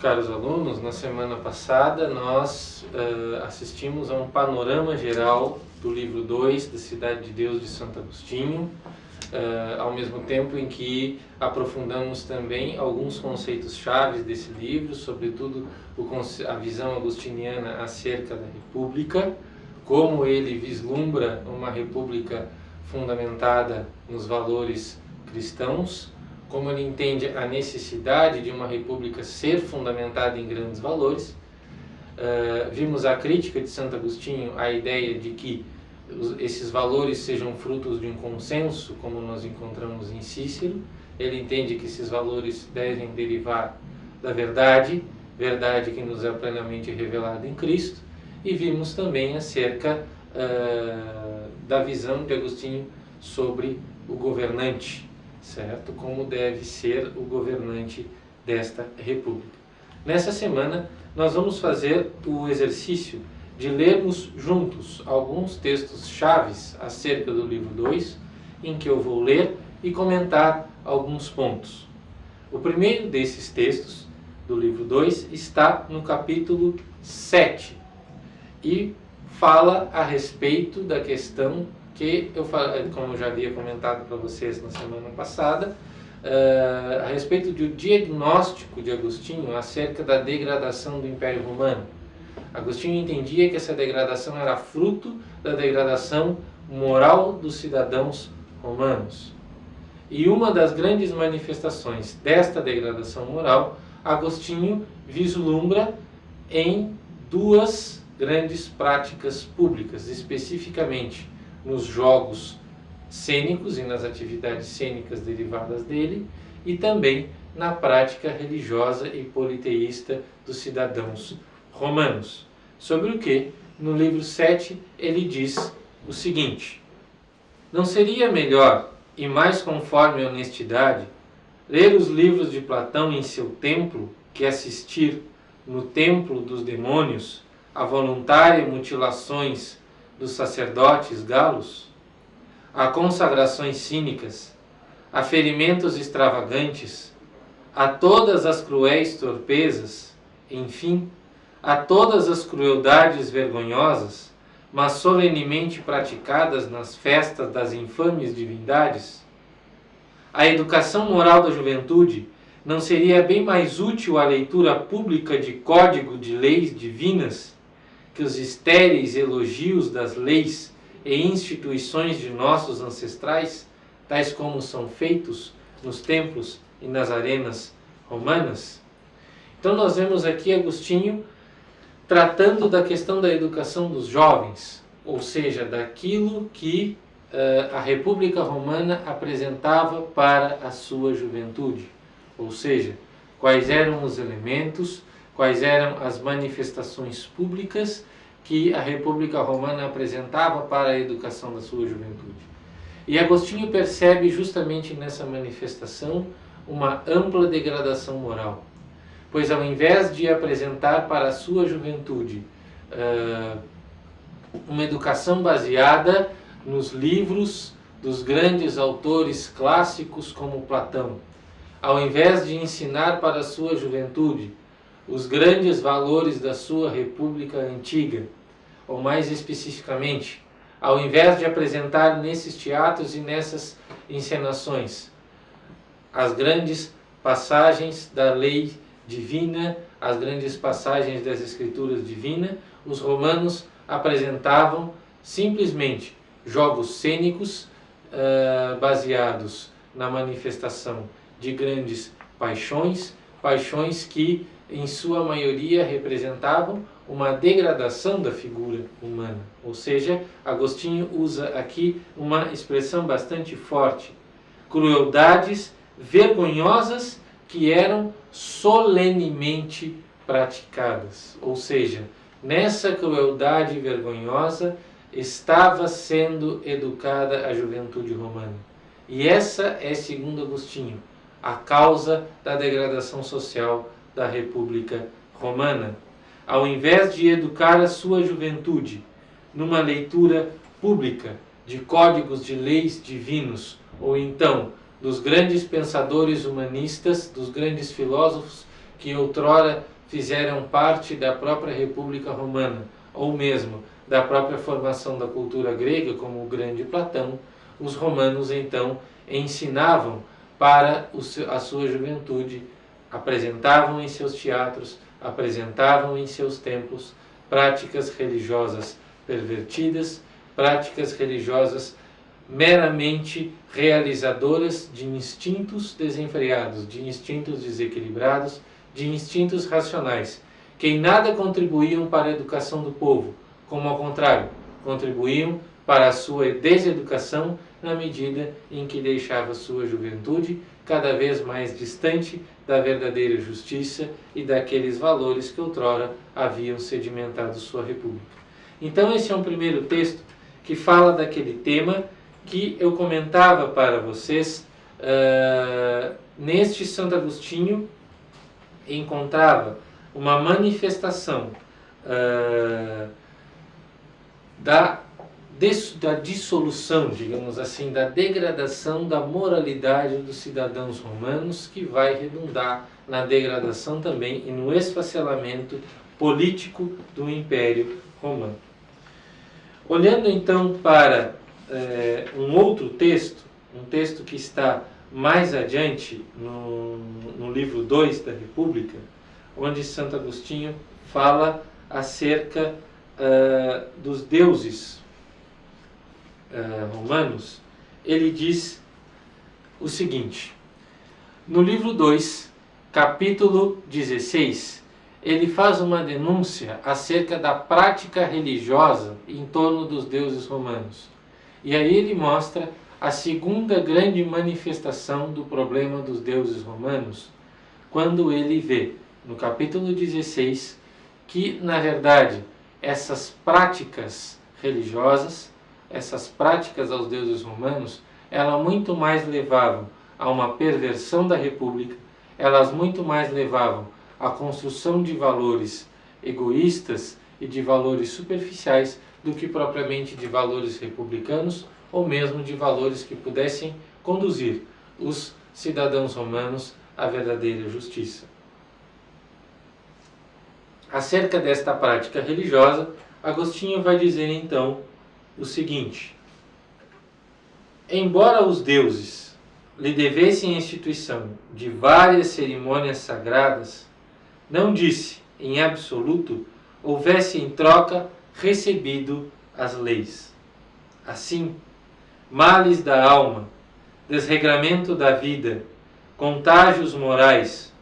Caros alunos, na semana passada nós assistimos a um panorama geral do livro 2 da Cidade de Deus de Santo Agostinho, ao mesmo tempo em que aprofundamos também alguns conceitos chaves desse livro, sobretudo a visão agostiniana acerca da república, como ele vislumbra uma república fundamentada nos valores cristãos, como ele entende a necessidade de uma república ser fundamentada em grandes valores. Vimos a crítica de Santo Agostinho à ideia de que esses valores sejam frutos de um consenso, como nós encontramos em Cícero. Ele entende que esses valores devem derivar da verdade, verdade que nos é plenamente revelada em Cristo. E vimos também acerca da visão de Agostinho sobre o governante, certo? Como deve ser o governante desta república. Nessa semana, nós vamos fazer o exercício de lermos juntos alguns textos chaves acerca do livro 2, em que eu vou ler e comentar alguns pontos. O primeiro desses textos do livro 2 está no capítulo 7 e fala a respeito da questão que como eu já havia comentado para vocês na semana passada, a respeito do diagnóstico de Agostinho acerca da degradação do Império Romano. Agostinho entendia que essa degradação era fruto da degradação moral dos cidadãos romanos. E uma das grandes manifestações desta degradação moral, Agostinho vislumbra em duas grandes práticas públicas, especificamente nos jogos cênicos e nas atividades cênicas derivadas dele, e também na prática religiosa e politeísta dos cidadãos romanos. Sobre o que, no livro 7, ele diz o seguinte: não seria melhor e mais conforme a honestidade ler os livros de Platão em seu templo que assistir no templo dos demônios a voluntárias mutilações dos sacerdotes galos, a consagrações cínicas, a ferimentos extravagantes, a todas as cruéis torpezas, enfim, a todas as crueldades vergonhosas, mas solenemente praticadas nas festas das infames divindades? A educação moral da juventude não seria bem mais útil a leitura pública de código de leis divinas que os estéreis elogios das leis e instituições de nossos ancestrais, tais como são feitos nos templos e nas arenas romanas? Então nós vemos aqui Agostinho tratando da questão da educação dos jovens, ou seja, daquilo que a República Romana apresentava para a sua juventude, ou seja, quais eram os elementos, quais eram as manifestações públicas que a República Romana apresentava para a educação da sua juventude. E Agostinho percebe justamente nessa manifestação uma ampla degradação moral, pois ao invés de apresentar para a sua juventude uma educação baseada nos livros dos grandes autores clássicos como Platão, ao invés de ensinar para a sua juventude os grandes valores da sua república antiga, ou mais especificamente, ao invés de apresentar nesses teatros e nessas encenações as grandes passagens da lei divina, as grandes passagens das escrituras divinas, os romanos apresentavam simplesmente jogos cênicos baseados na manifestação de grandes paixões, paixões que em sua maioria representavam uma degradação da figura humana. Ou seja, Agostinho usa aqui uma expressão bastante forte: crueldades vergonhosas que eram solenemente praticadas. Ou seja, nessa crueldade vergonhosa estava sendo educada a juventude romana. E essa é, segundo Agostinho, a causa da degradação social da República Romana. Ao invés de educar a sua juventude numa leitura pública de códigos de leis divinos, ou então dos grandes pensadores humanistas, dos grandes filósofos que outrora fizeram parte da própria República Romana, ou mesmo da própria formação da cultura grega, como o grande Platão, os romanos então ensinavam para a sua juventude, apresentavam em seus teatros, apresentavam em seus templos práticas religiosas pervertidas, práticas religiosas meramente realizadoras de instintos desenfreados, de instintos desequilibrados, de instintos racionais, que em nada contribuíam para a educação do povo, como ao contrário, contribuíam para a sua deseducação na medida em que deixava sua juventude cada vez mais distante da verdadeira justiça e daqueles valores que outrora haviam sedimentado sua república. Então esse é um primeiro texto que fala daquele tema que eu comentava para vocês. Neste Santo Agostinho encontrava uma manifestação da dissolução, digamos assim, da degradação da moralidade dos cidadãos romanos, que vai redundar na degradação também e no esfacelamento político do Império Romano. Olhando então para um outro texto, um texto que está mais adiante no livro 2 da República, onde Santo Agostinho fala acerca dos deuses romanos, ele diz o seguinte: no livro 2, capítulo 16, ele faz uma denúncia acerca da prática religiosa em torno dos deuses romanos. E aí ele mostra a segunda grande manifestação do problema dos deuses romanos, quando ele vê, no capítulo 16, que, na verdade, essas práticas religiosas, essas práticas aos deuses romanos, elas muito mais levavam a uma perversão da república, elas muito mais levavam à construção de valores egoístas e de valores superficiais do que propriamente de valores republicanos ou mesmo de valores que pudessem conduzir os cidadãos romanos à verdadeira justiça. Acerca desta prática religiosa, Agostinho vai dizer então o seguinte: embora os deuses lhe devessem a instituição de várias cerimônias sagradas, não disse, em absoluto, houvesse em troca recebido as leis. Assim, males da alma, desregramento da vida, contágios morais,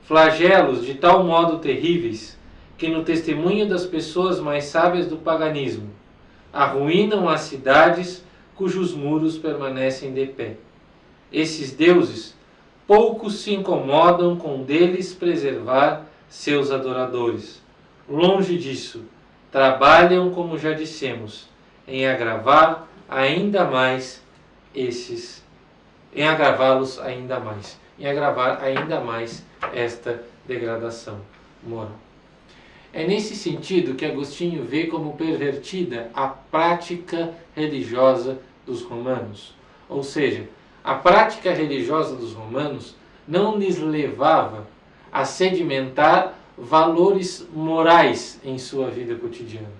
flagelos de tal modo terríveis que no testemunho das pessoas mais sábias do paganismo arruinam as cidades cujos muros permanecem de pé. Esses deuses poucos se incomodam com deles preservar seus adoradores. Longe disso, trabalham, como já dissemos, em agravar ainda mais em agravá-los ainda mais, em agravar ainda mais esta degradação moral. É nesse sentido que Agostinho vê como pervertida a prática religiosa dos romanos. Ou seja, a prática religiosa dos romanos não lhes levava a sedimentar valores morais em sua vida cotidiana.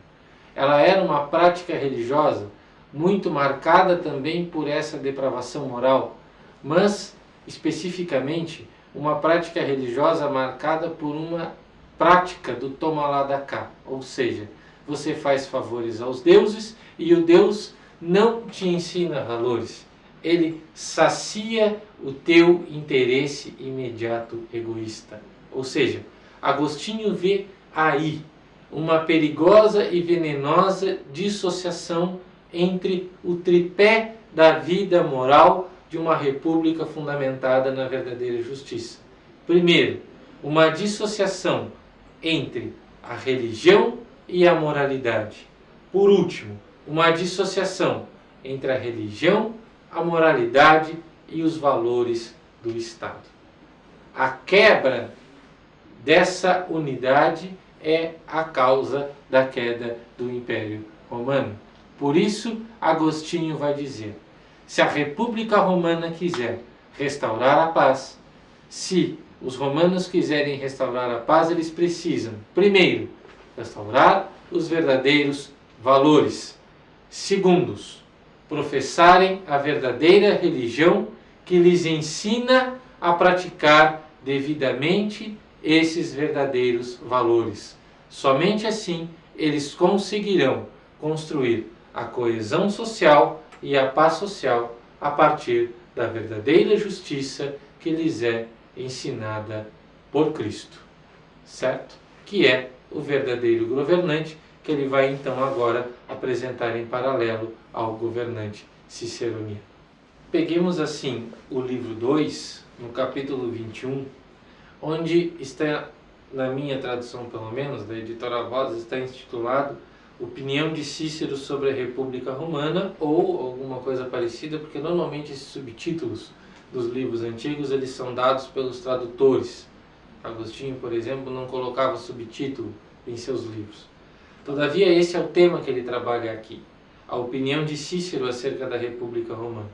Ela era uma prática religiosa muito marcada também por essa depravação moral, mas especificamente uma prática religiosa marcada por uma prática do toma lá da cá, ou seja, você faz favores aos deuses e o Deus não te ensina valores, ele sacia o teu interesse imediato egoísta. Ou seja, Agostinho vê aí uma perigosa e venenosa dissociação entre o tripé da vida moral de uma república fundamentada na verdadeira justiça. Primeiro, uma dissociação entre a religião e a moralidade. Por último, uma dissociação entre a religião, a moralidade e os valores do Estado. A quebra dessa unidade é a causa da queda do Império Romano. Por isso, Agostinho vai dizer: se a República Romana quiser restaurar a paz, se os romanos quiserem restaurar a paz, eles precisam, primeiro, restaurar os verdadeiros valores. Segundos, professarem a verdadeira religião que lhes ensina a praticar devidamente esses verdadeiros valores. Somente assim eles conseguirão construir a coesão social e a paz social a partir da verdadeira justiça que lhes é ensinada por Cristo, certo? Que é o verdadeiro governante, que ele vai então agora apresentar em paralelo ao governante ciceroniano. Peguemos assim o livro 2, no capítulo 21, onde está, na minha tradução pelo menos, da editora Voz, está intitulado Opinião de Cícero sobre a República Romana, ou alguma coisa parecida, porque normalmente esses subtítulos dos livros antigos eles são dados pelos tradutores. Agostinho, por exemplo, não colocava subtítulo em seus livros. Todavia, esse é o tema que ele trabalha aqui, a opinião de Cícero acerca da República Romana.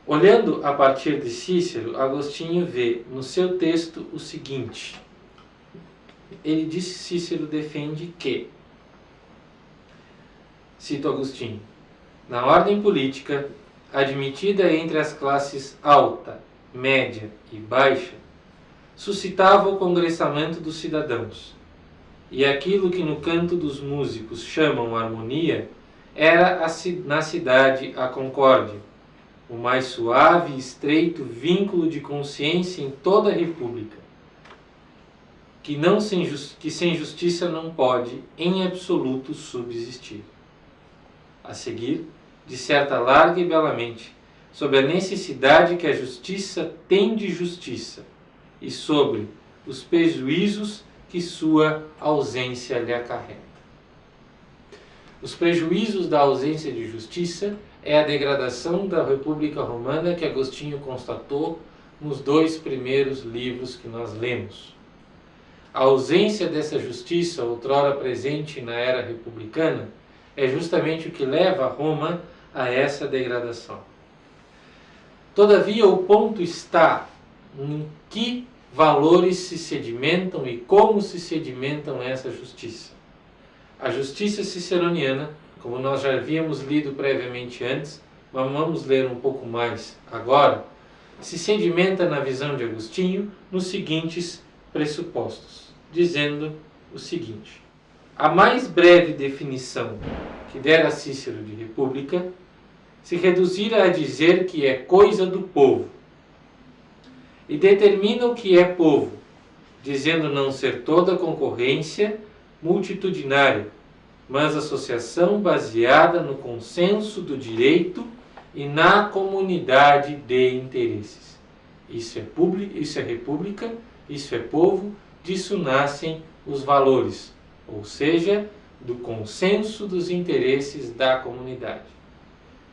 Olhando a partir de Cícero, Agostinho vê no seu texto o seguinte. Ele diz que Cícero defende que, cito Agostinho, na ordem política, admitida entre as classes alta, média e baixa, suscitava o congressamento dos cidadãos, e aquilo que no canto dos músicos chamam harmonia, era na cidade a concórdia, o mais suave e estreito vínculo de consciência em toda a república, que sem justiça não pode, em absoluto, subsistir. A seguir, disserta larga e belamente sobre a necessidade que a justiça tem de justiça e sobre os prejuízos que sua ausência lhe acarreta. Os prejuízos da ausência de justiça é a degradação da República Romana que Agostinho constatou nos 2 primeiros livros que nós lemos. A ausência dessa justiça, outrora presente na era republicana, é justamente o que leva Roma a essa degradação. Todavia, o ponto está em que valores se sedimentam e como se sedimentam essa justiça. A justiça ciceroniana, como nós já havíamos lido previamente antes, mas vamos ler um pouco mais agora, se sedimenta na visão de Agostinho nos seguintes pressupostos, dizendo o seguinte: a mais breve definição que dera Cícero de república se reduzira a dizer que é coisa do povo, e determina o que é povo, dizendo não ser toda concorrência multitudinária, mas associação baseada no consenso do direito e na comunidade de interesses. Isso é república, isso é povo, disso nascem os valores, ou seja, do consenso dos interesses da comunidade.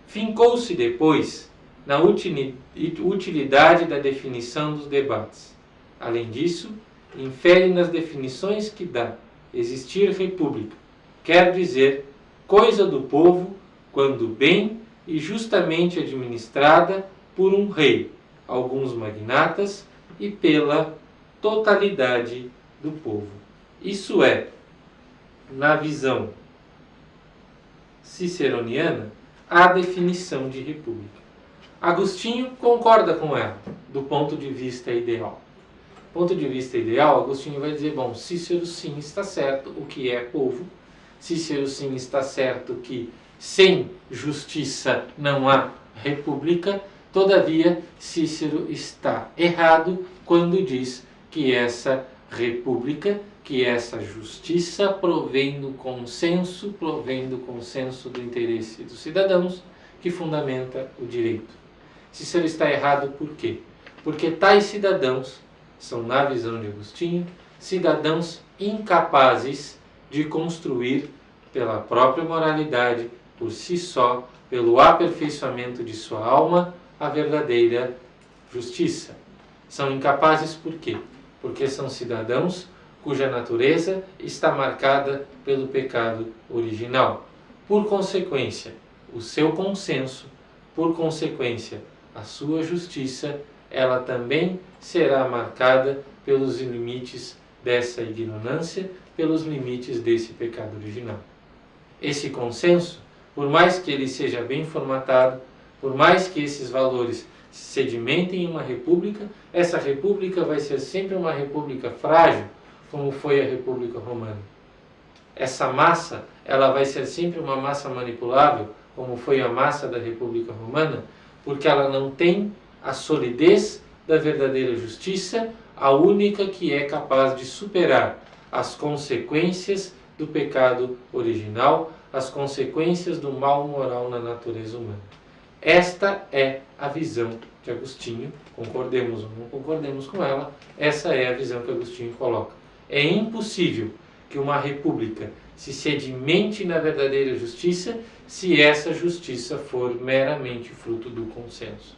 Fincou-se depois na utilidade da definição dos debates. Além disso, infere nas definições que dá existir república, quer dizer, coisa do povo, quando bem e justamente administrada por um rei, alguns magnatas e pela totalidade do povo. Isso é, na visão ciceroniana, a definição de república. Agostinho concorda com ela, do ponto de vista ideal. Do ponto de vista ideal, Agostinho vai dizer, bom, Cícero sim está certo o que é povo, Cícero sim está certo que sem justiça não há república, todavia Cícero está errado quando diz que essa república, que essa justiça provém do consenso do interesse dos cidadãos que fundamenta o direito. Cícero está errado por quê? Porque tais cidadãos são, na visão de Agostinho, cidadãos incapazes de construir pela própria moralidade, por si só, pelo aperfeiçoamento de sua alma, a verdadeira justiça. São incapazes por quê? Porque são cidadãos cuja natureza está marcada pelo pecado original. Por consequência, o seu consenso, por consequência, a sua justiça ela também será marcada pelos limites dessa ignorância, pelos limites desse pecado original. Esse consenso, por mais que ele seja bem formatado, por mais que esses valores sedimentem em uma república, essa república vai ser sempre uma república frágil, como foi a República Romana. Essa massa, ela vai ser sempre uma massa manipulável, como foi a massa da República Romana, porque ela não tem a solidez da verdadeira justiça, a única que é capaz de superar as consequências do pecado original, as consequências do mal moral na natureza humana. Esta é a visão de Agostinho, concordemos ou não concordemos com ela, essa é a visão que Agostinho coloca. É impossível que uma república se sedimente na verdadeira justiça se essa justiça for meramente fruto do consenso.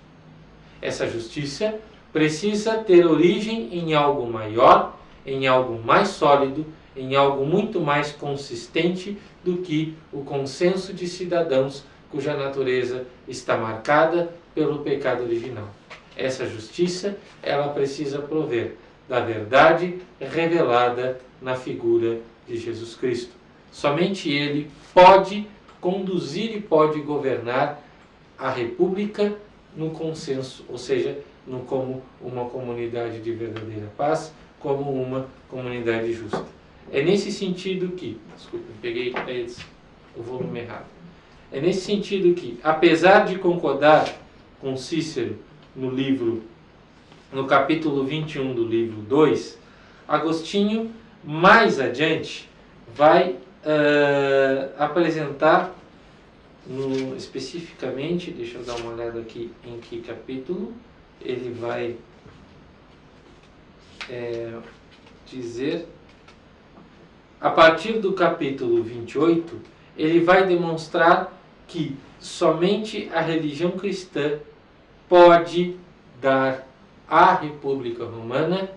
Essa justiça precisa ter origem em algo maior, em algo mais sólido, em algo muito mais consistente do que o consenso de cidadãos cuja natureza está marcada pelo pecado original. Essa justiça, ela precisa prover da verdade revelada na figura de Jesus Cristo. Somente Ele pode conduzir e pode governar a república no consenso, ou seja, como uma comunidade de verdadeira paz, como uma comunidade justa. É nesse sentido que, desculpe, peguei o volume errado. É nesse sentido que, apesar de concordar com Cícero no capítulo 21 do livro 2, Agostinho, mais adiante, vai apresentar, especificamente, deixa eu dar uma olhada aqui em que capítulo, ele vai dizer, a partir do capítulo 28, ele vai demonstrar que somente a religião cristã pode dar à República Romana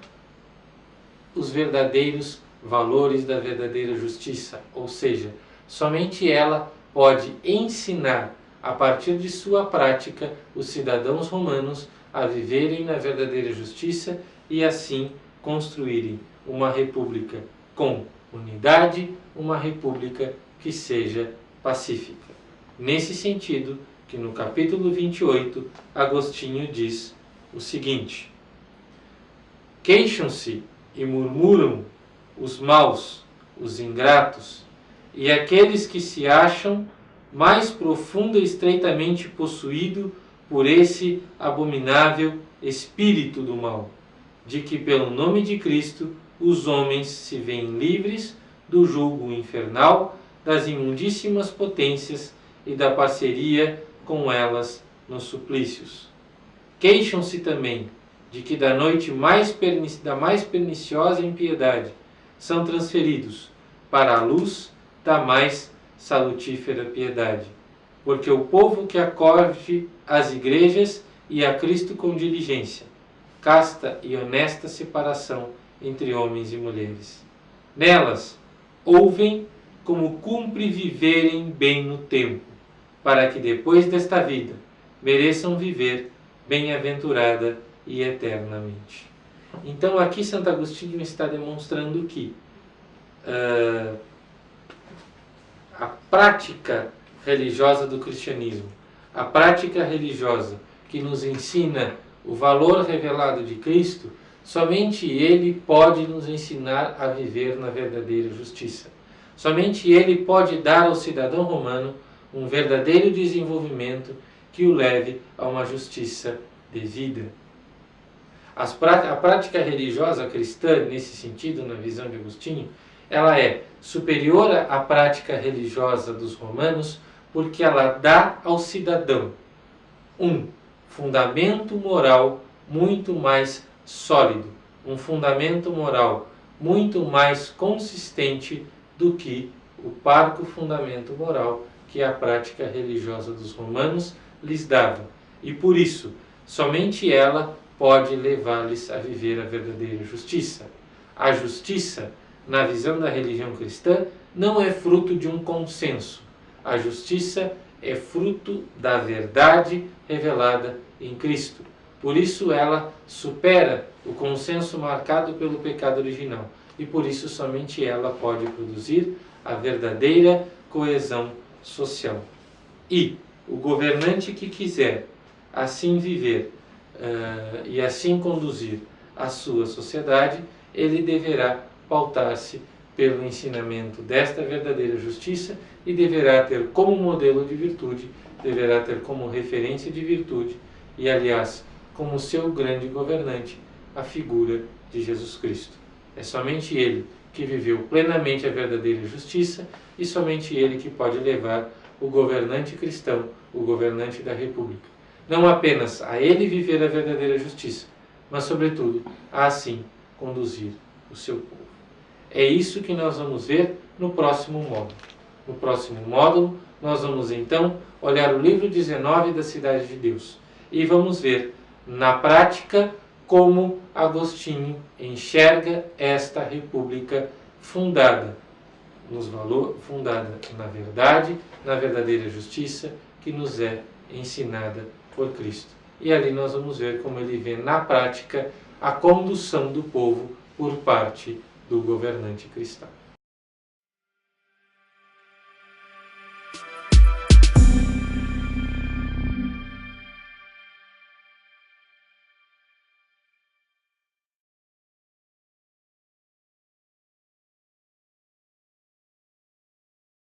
os verdadeiros valores da verdadeira justiça, ou seja, somente ela pode ensinar, a partir de sua prática, os cidadãos romanos a viverem na verdadeira justiça e assim construírem uma república com unidade, uma república que seja pacífica. Nesse sentido, que no capítulo 28, Agostinho diz o seguinte: queixam-se e murmuram os maus, os ingratos, e aqueles que se acham mais profunda e estreitamente possuído por esse abominável espírito do mal, de que pelo nome de Cristo os homens se veem livres do jugo infernal, das imundíssimas potências e da parceria com elas nos suplícios. Queixam-se também de que da noite da mais perniciosa impiedade são transferidos para a luz da mais salutífera piedade, porque o povo que acorre às igrejas e a Cristo com diligência, casta e honesta separação entre homens e mulheres. Nelas ouvem como cumpre viverem bem no tempo, para que depois desta vida mereçam viver bem-aventurada e eternamente. Então aqui Santo Agostinho está demonstrando que a prática religiosa do cristianismo, a prática religiosa que nos ensina o valor revelado de Cristo, somente Ele pode nos ensinar a viver na verdadeira justiça. Somente Ele pode dar ao cidadão romano um verdadeiro desenvolvimento que o leve a uma justiça devida. A prática religiosa cristã, nesse sentido, na visão de Agostinho, ela é superior à prática religiosa dos romanos porque ela dá ao cidadão um fundamento moral muito mais sólido, um fundamento moral muito mais consistente do que o parco fundamento moral que a prática religiosa dos romanos lhes dava. E por isso, somente ela pode levar-lhes a viver a verdadeira justiça. A justiça, na visão da religião cristã, não é fruto de um consenso. A justiça é fruto da verdade revelada em Cristo. Por isso ela supera o consenso marcado pelo pecado original. E por isso somente ela pode produzir a verdadeira coesão social. E o governante que quiser assim viver e assim conduzir a sua sociedade, ele deverá pautar-se pelo ensinamento desta verdadeira justiça e deverá ter como modelo de virtude, deverá ter como referência de virtude e, aliás, como seu grande governante, a figura de Jesus Cristo. É somente ele que viveu plenamente a verdadeira justiça e somente ele que pode levar o governante cristão, o governante da República, não apenas a ele viver a verdadeira justiça, mas, sobretudo, a assim conduzir o seu povo. É isso que nós vamos ver no próximo módulo. No próximo módulo, nós vamos então olhar o livro 19 da Cidade de Deus e vamos ver na prática como Agostinho enxerga esta república fundada fundada na verdade, na verdadeira justiça que nos é ensinada por Cristo. E ali nós vamos ver como ele vê na prática a condução do povo por parte do governante cristão.